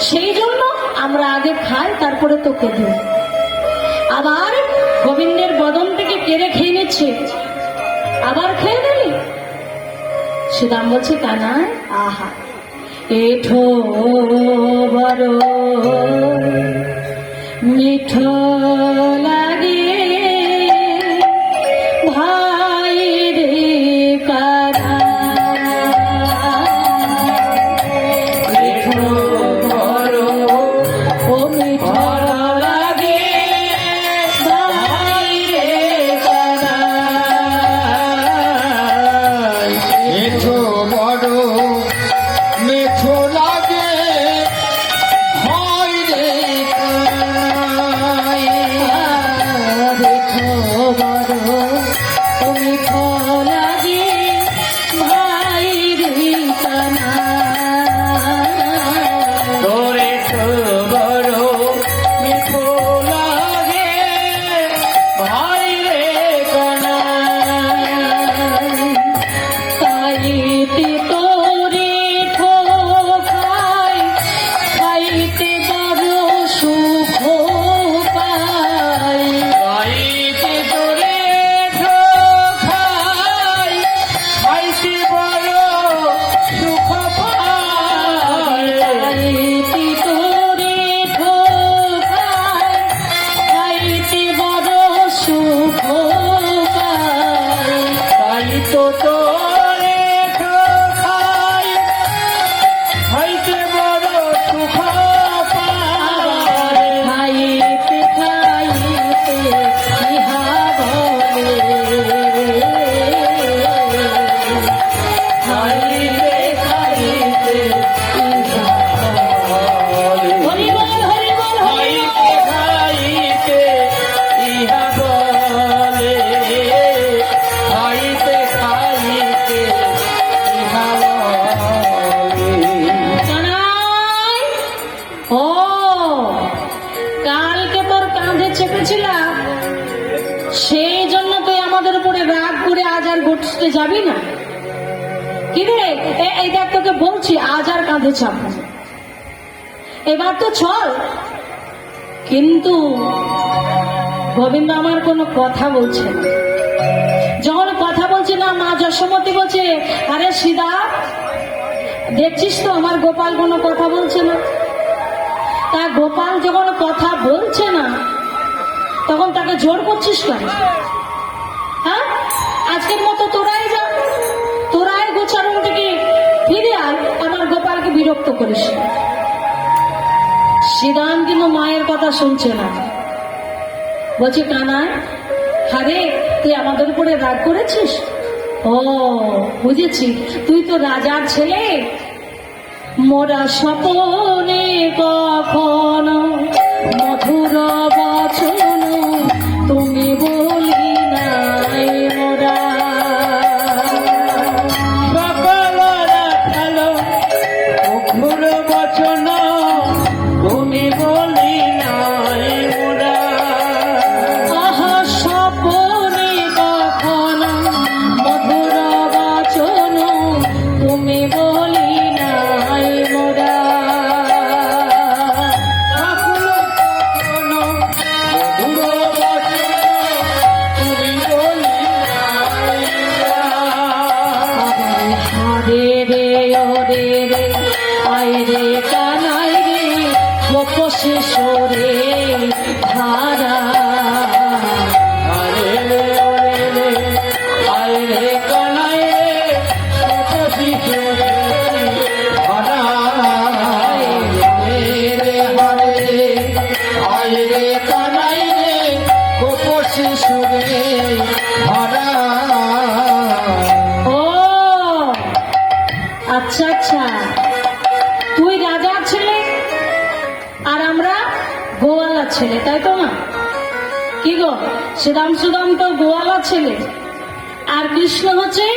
সেই জন্য আমরা আগে খাই, তারপরে তোকে দিই। আবার গোবিন্দের বদন থেকে কেড়ে খেয়ে নিচ্ছে, আবার খেয়ে নিলি। শ্রীরাম বলছে কানাই, আহা এঠো বড় মিঠো লাগে ভাই রে কারা, এঠো বড় ও মিঠো লাগে ভাই রে কারা, এঠো বড় মিঠো লাগে হয় রে কানাই। এঠো বড় ও মিঠো লাগে ভাই রে কানা, তোরে তো বড় মিঠো লাগে ভাই রে কানাই। খাইতে তোরে ঠোকাই, খাইতে বড় সুখ পাই, গাইতে তোরে খাই খাইতে বড় সুখ পাই। খাইতে তোরে ঠোকাই, খাইতে বড় সুখ পাই, তাই তো তোরে খাই খাইতে বড় সুখ পাই। খাইতে খাইতে ইহা বলে, খাইতে খাইতে ইহা বলে। হরি বল হরি বল হরি খাইতে খাইতে ইহা বলে, খাইতে খাইতে ইহা বলে। কানাই, ও কালকে তোর কাঁধে চেপেছিলাম, সেই জন্য তুই আমাদের উপরে রাগ করে আজ আর ঘটতে যাবি না। কি রে, এই দেখ তোকে বলছি আজ আর কাঁধে চাপবো না। এবার তো চল। কিন্তু গোবিন্দ আমার কোনো কথা বলছে না। যখন কথা বলছে না, মা যশোমতী বলছে, আরে সীতা দেখছিস তো আমার গোপাল কোনো কথা বলছে না। তা গোপাল যখন কথা বলছে না, তখন তাকে জোর করছিস কেন? হ্যাঁ, আজকের মতো তোরাই যা, তোরাই গোচারণ থেকে ফিরে আয়, আমার গোপালকে বিরক্ত করিস না। শ্রীরাম কিন্তু মায়ের কথা শুনছে না, বলছে কানাই, আরে তুই আমাদের উপরে রাগ করেছিস? ও বুঝেছি, তুই তো রাজার ছেলে। মোরা স্বপনে কখনো মধুর বচন তুমি বলি নাই মোরা, সকলরা ভালো অঘোর বচন তুমি বলি নাই মোরা। আহা স্বপনে কখনো মধুর বচন তুমি বলি নাই মোরা, সকল বচন অঘোর বচন তুমি বলি নাই মোরা। হারে রে ওরে রে আয় রে কানাই রে গোপসে সরে ধারা, আরে রে ওরে রে আয় রে কানাই রে কত শিশুরে হারায় রে হারে আয় রে কানাই রে কত শিশুরে হারায়। ও আচ্ছা আচ্ছা, তুই রাজার ছেলে আর আমরা গোয়ালার ছেলে, তাই তো না? কি গো, শ্রীরাম সুদাম তো গোয়ালার ছেলে, আর কৃষ্ণ হচ্ছে